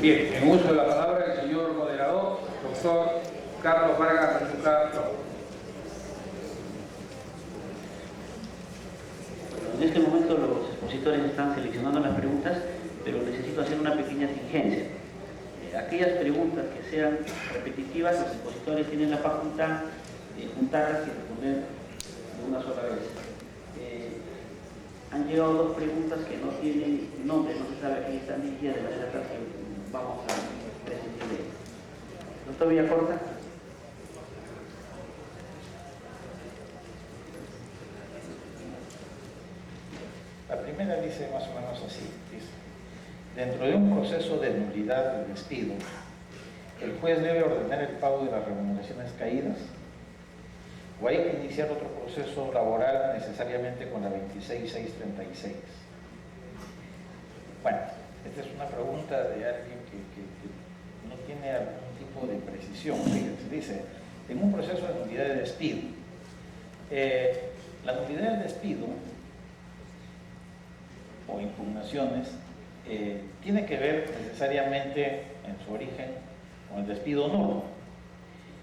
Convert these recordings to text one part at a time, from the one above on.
Bien, en uso de la palabra el señor moderador, doctor Carlos Vargas Machuca. En este momento los expositores están seleccionando las preguntas, pero necesito hacer una pequeña exigencia. Aquellas preguntas que sean repetitivas, los expositores tienen la facultad de juntarlas y responder de una sola vez. Han llegado dos preguntas que no tienen nombre, no se sabe a quién están dirigidas, de manera tal que vamos a prescindir de ello. Doctor Villacorta. La primera dice más o menos así, dice: dentro de un proceso de nulidad de despido, el juez debe ordenar el pago de las remuneraciones caídas, o hay que iniciar otro proceso laboral necesariamente con la 26636. Bueno, esta es una pregunta de alguien que no tiene algún tipo de precisión. Fíjense, dice: en un proceso de nulidad de despido, la nulidad de despido o impugnaciones tiene que ver necesariamente en su origen con el despido nulo.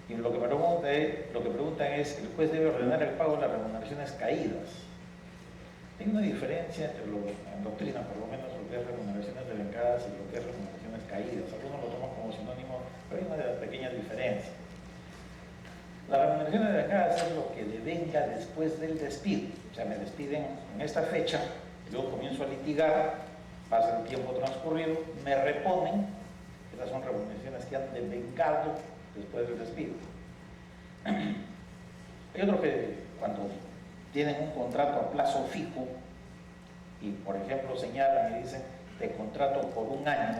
Y lo que preguntan es: el juez debe ordenar el pago de las remuneraciones caídas. Hay una diferencia entre en doctrina, por lo menos, lo que es remuneraciones devengadas y lo que es remuneraciones caídas. Algunos lo toman como sinónimo, pero hay una pequeña diferencia. Las remuneraciones devengadas es lo que devenga después del despido. O sea, me despiden en esta fecha, yo comienzo a litigar, pasa el tiempo transcurrido, me reponen. Esas son remuneraciones que han devengado después del despido. Hay otro que cuando tienen un contrato a plazo fijo y, por ejemplo, señalan y dicen: te contrato por un año,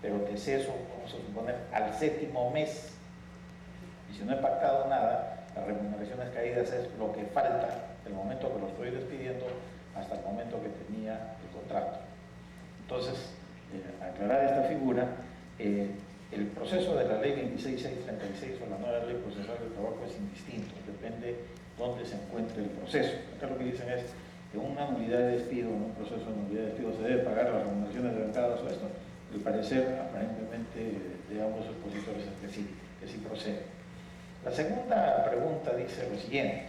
pero te ceso, vamos a suponer, al 7º mes, y si no he pactado nada, las remuneraciones caídas es lo que falta del momento que lo estoy despidiendo hasta el momento que tenía el contrato. Entonces, aclarar esta figura, el proceso de la ley 26636 o la nueva ley procesal del trabajo es indistinto, depende dónde se encuentre el proceso. Acá lo que dicen es que en una nulidad de despido, en un proceso de nulidad de despido, se debe pagar las remuneraciones devengadas o esto. El parecer, aparentemente, de ambos expositores es que sí procede. La segunda pregunta dice lo siguiente: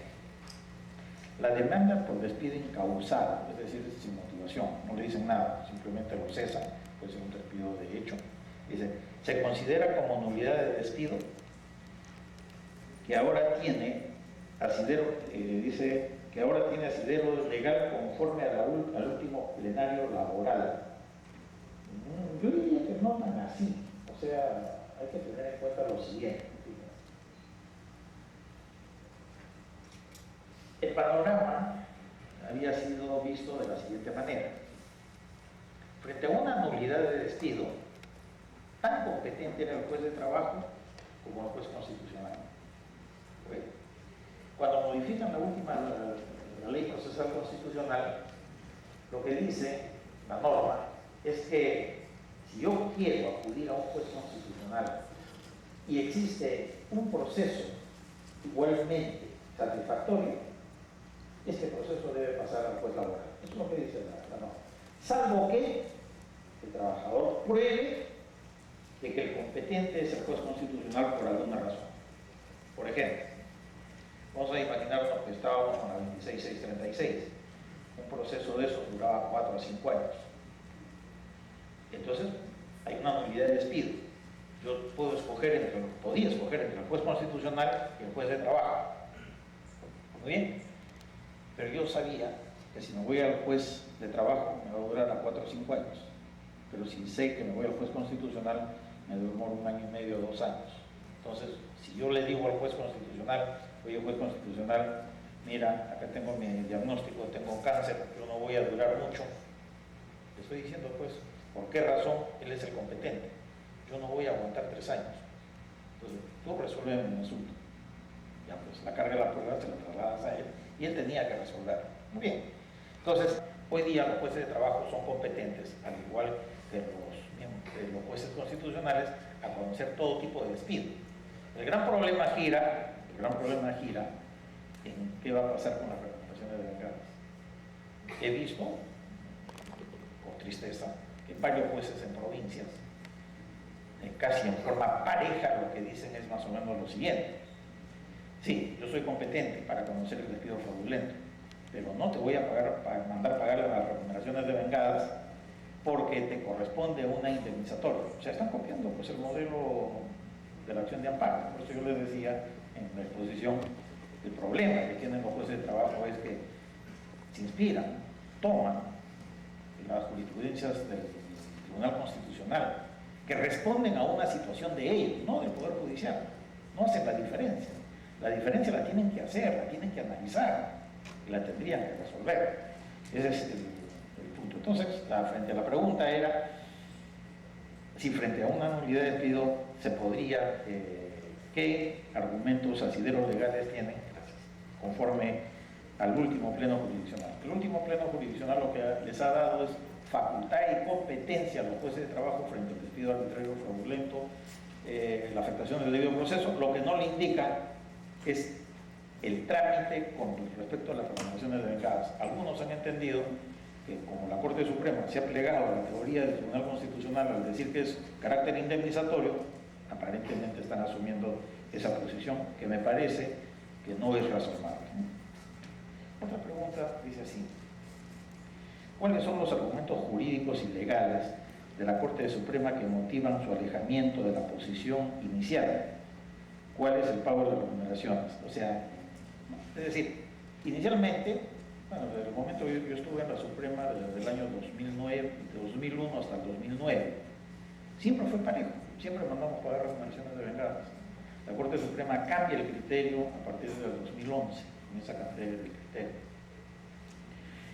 la demanda por despido incausado, es decir, sin motivación, no le dicen nada, simplemente lo cesan, puede ser un despido de hecho. Dice: se considera como nulidad de despido que ahora tiene asidero, dice que ahora tiene asidero legal conforme al último plenario laboral. Yo diría que no tan así, o sea, hay que tener en cuenta lo siguiente. El panorama había sido visto de la siguiente manera: frente a una nulidad de despido, tan competente era el juez de trabajo como el juez constitucional. Cuando modifican la ley procesal constitucional, lo que dice la norma es que si yo quiero acudir a un juez constitucional y existe un proceso igualmente satisfactorio, este proceso debe pasar al juez laboral. Eso es lo que dice la norma. Salvo que el trabajador pruebe de que el competente es el juez constitucional por alguna razón. Por ejemplo, vamos a imaginarnos que estábamos con la 26636. Un proceso de eso duraba 4 a 5 años. Entonces, hay una nulidad de despido. Yo podía escoger entre el juez constitucional y el juez de trabajo. Muy bien. Pero yo sabía que si me voy al juez de trabajo me va a durar a 4 o 5 años. Pero si sé que me voy al juez constitucional, me demoro 1 año y medio o 2 años. Entonces, si yo le digo al juez constitucional: oye, juez constitucional, mira, acá tengo mi diagnóstico, tengo cáncer, yo no voy a durar mucho, le estoy diciendo, pues, ¿por qué razón él es el competente? Yo no voy a aguantar 3 años. Entonces, tú resuelves mi asunto. Ya, pues, la carga de la prueba se la trasladas a él y él tenía que resolver. Muy bien. Entonces, hoy día los jueces de trabajo son competentes, al igual que los jueces constitucionales, a conocer todo tipo de despido. El gran problema gira en qué va a pasar con las remuneraciones devengadas. He visto, con tristeza, que varios jueces en provincias casi en forma pareja, lo que dicen es más o menos lo siguiente. Sí, yo soy competente para conocer el despido fraudulento, pero no te voy a mandar pagar las remuneraciones devengadas porque te corresponde una indemnizatoria. O sea, están copiando pues el modelo de la acción de amparo. Por eso yo les decía en la exposición, el problema que tienen los jueces de trabajo es que se inspiran, toman las jurisprudencias del Tribunal Constitucional, que responden a una situación de ellos, no del Poder Judicial. No hacen la diferencia. La diferencia la tienen que hacer, la tienen que analizar y la tendrían que resolver. Ese es el punto. Entonces, frente a la pregunta era si frente a una nulidad de despido se podría, qué argumentos asideros legales tienen conforme al último pleno jurisdiccional. El último pleno jurisdiccional lo que les ha dado es facultad y competencia a los jueces de trabajo frente al despido arbitrario fraudulento, la afectación del debido proceso. Lo que no le indica es el trámite con respecto a las remuneraciones devengadas. Algunos han entendido que como la Corte Suprema se ha plegado a la teoría del Tribunal Constitucional al decir que es carácter indemnizatorio, aparentemente están asumiendo esa posición que me parece que no es razonable. Otra pregunta dice así: ¿cuáles son los argumentos jurídicos y legales de la Corte Suprema que motivan su alejamiento de la posición inicial? ¿Cuál es el pago de las remuneraciones? O sea, es decir, inicialmente, bueno, desde el momento que yo estuve en la Suprema desde el año 2009, de 2001 hasta el 2009, siempre fue parejo, siempre mandamos pagar remuneraciones devengadas. La Corte Suprema cambia el criterio a partir del 2011, comienza a cambiar el criterio.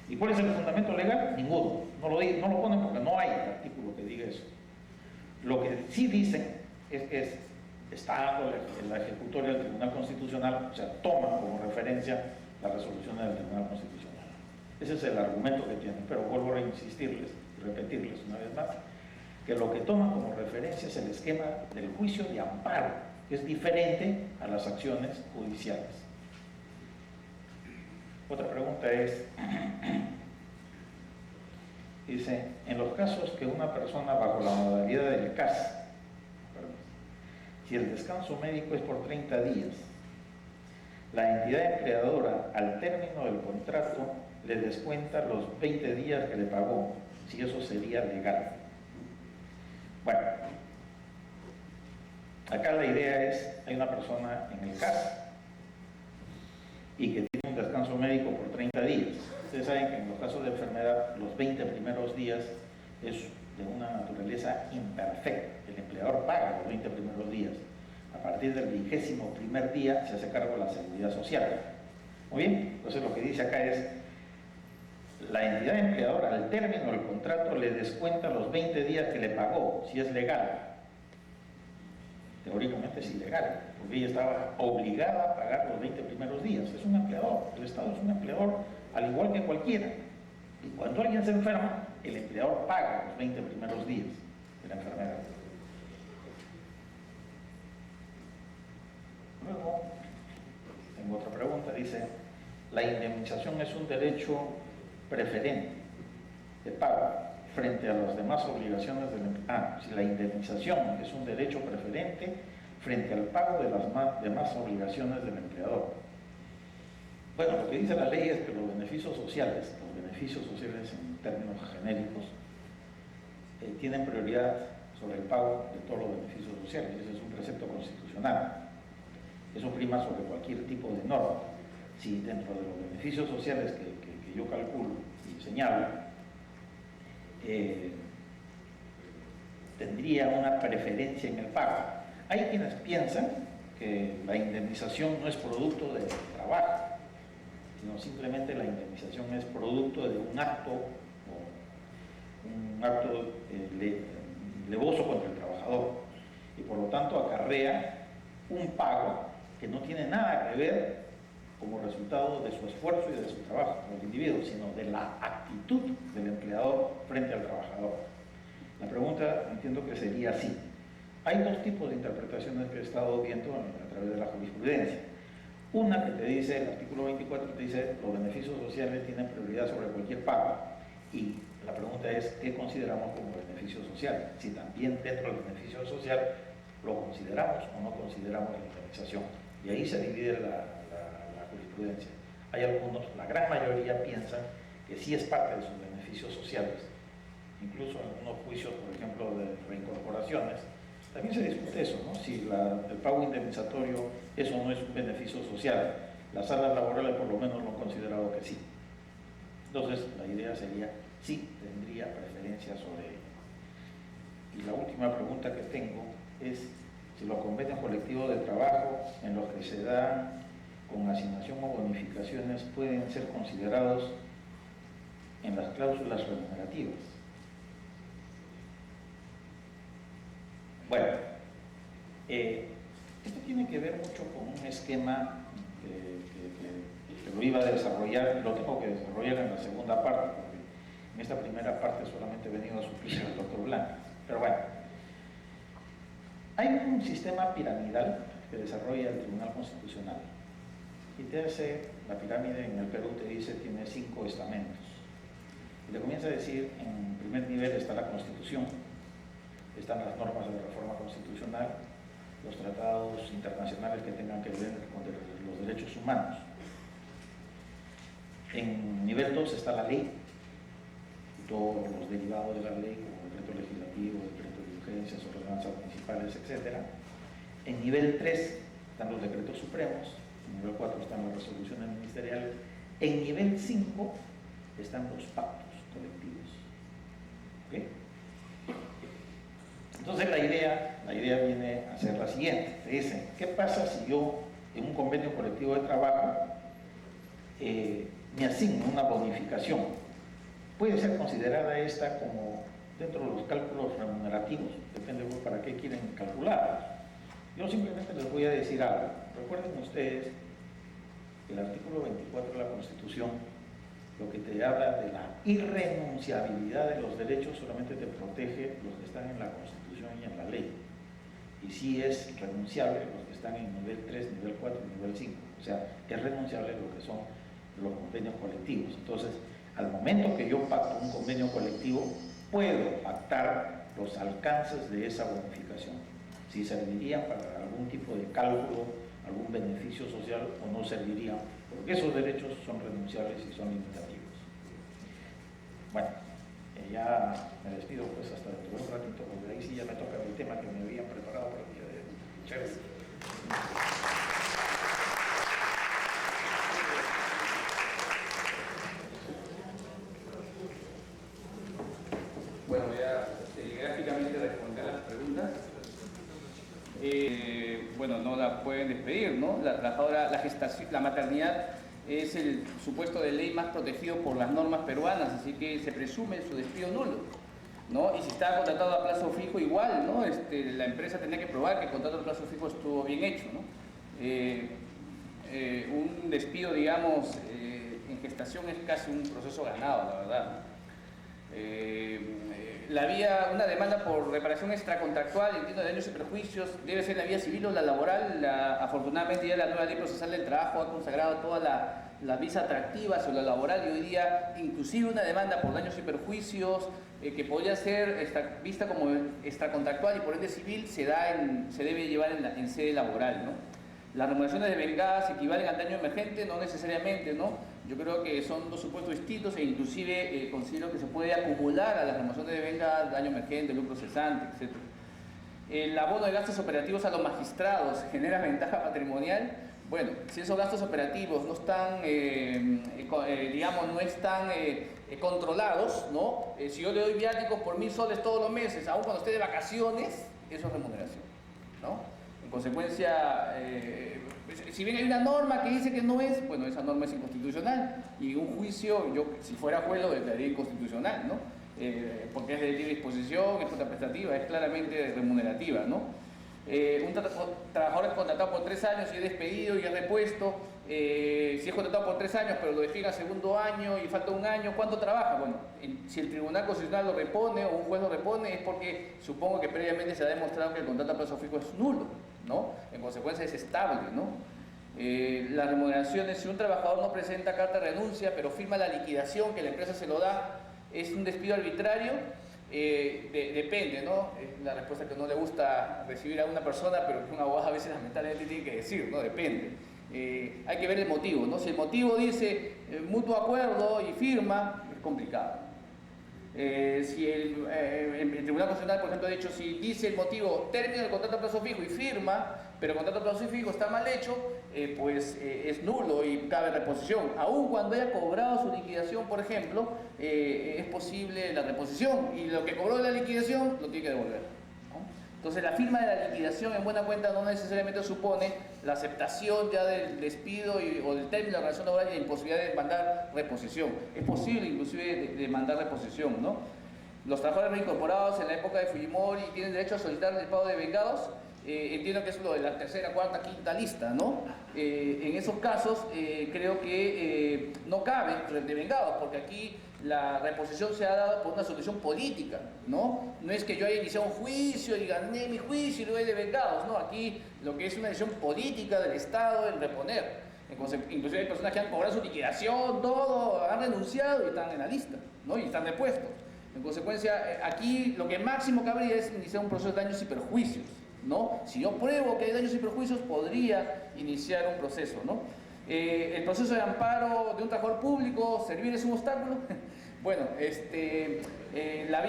¿Y cuál es el fundamento legal? Ninguno. No lo ponen porque no hay artículo que diga eso. Lo que sí dicen es que está en la ejecutoria del Tribunal Constitucional, o sea, toman como referencia las resoluciones del Tribunal Constitucional. Ese es el argumento que tienen, pero vuelvo a insistirles y repetirles una vez más, que lo que toman como referencia es el esquema del juicio de amparo, que es diferente a las acciones judiciales. Otra pregunta es, dice, en los casos que una persona bajo la modalidad del CAS, si el descanso médico es por 30 días, la entidad empleadora al término del contrato le descuenta los 20 días que le pagó, si eso sería legal. Bueno, acá la idea es, hay una persona en el CAS y que tiene un descanso médico por 30 días. Ustedes saben que en los casos de enfermedad, los 20 primeros días es de una naturaleza imperfecta. El empleador paga los 20 primeros días. A partir del 21º día se hace cargo de la seguridad social. Muy bien, entonces lo que dice acá es, la entidad empleadora al término del contrato le descuenta los 20 días que le pagó, si es legal. Teóricamente es ilegal, porque ella estaba obligada a pagar los 20 primeros días. Es un empleador, el Estado es un empleador al igual que cualquiera. Y cuando alguien se enferma, el empleador paga los 20 primeros días de la enfermedad. Luego, tengo otra pregunta, dice, la indemnización es un derecho preferente de pago frente a las demás obligaciones del empleado. Si la indemnización es un derecho preferente frente al pago de las demás obligaciones del empleador. Bueno, lo que dice la ley es que los beneficios sociales en términos genéricos, tienen prioridad sobre el pago de todos los beneficios sociales. Ese es un precepto constitucional. Eso prima sobre cualquier tipo de norma. Si dentro de los beneficios sociales que yo calculo y señalo, tendría una preferencia en el pago. Hay quienes piensan que la indemnización no es producto del trabajo, sino simplemente la indemnización es producto de un acto levoso contra el trabajador y por lo tanto acarrea un pago que no tiene nada que ver como resultado de su esfuerzo y de su trabajo como individuo, sino de la actitud del empleador frente al trabajador. La pregunta entiendo que sería así. Hay dos tipos de interpretaciones que he estado viendo a través de la jurisprudencia. Una que te dice, el artículo 24 te dice, los beneficios sociales tienen prioridad sobre cualquier pago. Y La pregunta es, ¿qué consideramos como beneficio social? Si también dentro del beneficio social lo consideramos o no consideramos la indemnización. Y ahí se divide la jurisprudencia. Hay algunos, la gran mayoría piensan que sí es parte de sus beneficios sociales. Incluso en algunos juicios, por ejemplo, de reincorporaciones, también se discute eso, ¿no? Si el pago indemnizatorio, eso no es un beneficio social. Las salas laborales por lo menos lo han considerado que sí. Entonces, la idea sería, sí, tendría preferencia sobre ello. Y la última pregunta que tengo es si los convenios colectivos de trabajo en los que se dan con asignación o bonificaciones pueden ser considerados en las cláusulas remunerativas. Bueno, esto tiene que ver mucho con un esquema que lo iba a desarrollar, lo tengo que desarrollar en la segunda parte, porque en esta primera parte solamente he venido a suplir al doctor Blanco. Pero bueno, hay un sistema piramidal que desarrolla el Tribunal Constitucional. Y te hace, la pirámide en el Perú te dice, tiene 5 estamentos. Y te comienza a decir, en primer nivel está la Constitución, están las normas de reforma constitucional, los tratados internacionales que tengan que ver con los derechos humanos. En nivel 2 está la ley, y todos los derivados de la ley, como decreto legislativo, decreto de urgencias, ordenanzas municipales, etc. En nivel 3 están los decretos supremos, en nivel 4 están las resoluciones ministeriales, en nivel 5 están los pactos colectivos. ¿Okay? Entonces la idea viene a ser la siguiente. Te dicen, ¿qué pasa si yo en un convenio colectivo de trabajo me asigno una bonificación? Puede ser considerada esta como dentro de los cálculos remunerativos, depende de para qué quieren calcular. Yo simplemente les voy a decir algo. Recuerden ustedes que el artículo 24 de la Constitución, lo que te habla de la irrenunciabilidad de los derechos, solamente te protege los que están en la Constitución y en la ley. Y sí es renunciable los que están en nivel 3, nivel 4 y nivel 5. O sea, es renunciable lo que son los convenios colectivos. Entonces, al momento que yo pacto un convenio colectivo, puedo pactar los alcances de esa bonificación. Si servirían para algún tipo de cálculo, algún beneficio social o no servirían, porque esos derechos son renunciables y son limitativos. Bueno, ya me despido pues hasta dentro de un ratito, porque ahí sí ya me toca el tema que me habían preparado para el día de hoy. Muchas gracias. Bueno, voy a gráficamente responder las preguntas. Bueno, no la pueden despedir, ¿no? La trabajadora, la gestación, la maternidad es el supuesto de ley más protegido por las normas peruanas, así que se presume su despido nulo, ¿no? Y si está contratado a plazo fijo, igual, ¿no? La empresa tenía que probar que el contrato a plazo fijo estuvo bien hecho, ¿no? Un despido, digamos, en gestación es casi un proceso ganado, la verdad. La vía, una demanda por reparación extracontractual, entiendo, de daños y perjuicios, debe ser la vía civil o la laboral. Afortunadamente ya la nueva ley procesal del trabajo ha consagrado todas las vías atractivas o la laboral, y hoy día inclusive una demanda por daños y perjuicios que podría ser vista como extracontractual y por ende civil se debe llevar en sede laboral, ¿no? Las remuneraciones devengadas equivalen al daño emergente, no necesariamente, ¿no? Yo creo que son dos supuestos distintos e inclusive considero que se puede acumular a las remuneraciones de devengadas daño emergente, lucro cesante, etc. El abono de gastos operativos a los magistrados genera ventaja patrimonial. Bueno, si esos gastos operativos no están, digamos, no están controlados, ¿no? Si yo le doy viáticos por 1000 soles todos los meses, aun cuando esté de vacaciones, eso es remuneración, ¿no? En consecuencia, si bien hay una norma que dice que no es, bueno, esa norma es inconstitucional y un juicio, yo si fuera juez lo declararía inconstitucional, ¿no? Porque es de libre disposición, es contraprestativa, es claramente remunerativa, ¿no? Un trabajador es contratado por 3 años y es despedido y es repuesto. Si es contratado por 3 años pero lo despiden al segundo año y falta un año, ¿cuánto trabaja? Bueno, si el Tribunal Constitucional lo repone o un juez lo repone es porque supongo que previamente se ha demostrado que el contrato a plazo fijo es nulo, ¿no? En consecuencia es estable, ¿no? Las remuneraciones, si un trabajador no presenta carta de renuncia pero firma la liquidación que la empresa se lo da, ¿Es un despido arbitrario? Depende, ¿no? Es la respuesta que no le gusta recibir a una persona, pero que un abogado a veces lamentablemente tiene que decir, ¿no? Depende. Hay que ver el motivo, ¿no? Si el motivo dice mutuo acuerdo y firma, es complicado. Si el Tribunal Constitucional, por ejemplo, ha dicho, si dice el motivo término del contrato a plazo fijo y firma, pero el contrato a plazo fijo está mal hecho, pues es nulo y cabe reposición. Aun cuando haya cobrado su liquidación, por ejemplo, es posible la reposición y lo que cobró de la liquidación lo tiene que devolver, ¿no? Entonces la firma de la liquidación en buena cuenta no necesariamente supone la aceptación ya del despido o del término de la relación laboral y la imposibilidad de demandar reposición. Es posible inclusive demandar reposición, ¿no? Los trabajadores reincorporados en la época de Fujimori tienen derecho a solicitar el pago de vengados. Entiendo que es lo de la tercera, cuarta, quinta lista, ¿no? En esos casos creo que no cabe de vengados, porque aquí la reposición se ha dado por una solución política, ¿no? No es que yo haya iniciado un juicio y gané mi juicio y luego hay de vengados, ¿no? Aquí lo que es una decisión política del Estado en reponer. Inclusive hay personas que han cobrado su liquidación, todo, han renunciado y están en la lista, ¿no? Y están depuestos. En consecuencia, aquí lo que máximo cabría es iniciar un proceso de daños y perjuicios, ¿no? Si yo pruebo que hay daños y perjuicios, podría iniciar un proceso, ¿no? El proceso de amparo de un trabajador público, ¿servir es un obstáculo? Bueno, la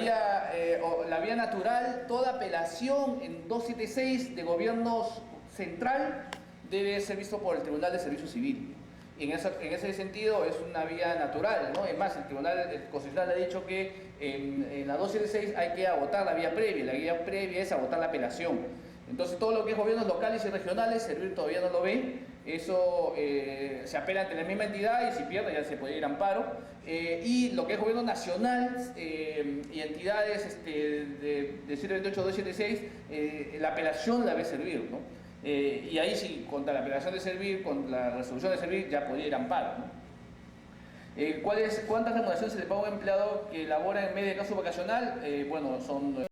vía natural, toda apelación en 276 de gobierno central debe ser visto por el Tribunal de Servicio Civil. En ese sentido es una vía natural, ¿no? Es más, el Tribunal Constitucional ha dicho que en la 276 hay que agotar la vía previa. La vía previa es agotar la apelación. Entonces todo lo que es gobiernos locales y regionales, Servir todavía no lo ve. Eso se apela ante la misma entidad y si pierde ya se puede ir a amparo. Y lo que es gobierno nacional y entidades de 128.276, la apelación la ve Servir, ¿no? Y ahí sí, contra la apelación de Servir, con la resolución de Servir, ya podría ir a amparo, ¿no? ¿Cuántas remuneraciones se le paga a un empleado que labora en medio de caso vacacional? Bueno, son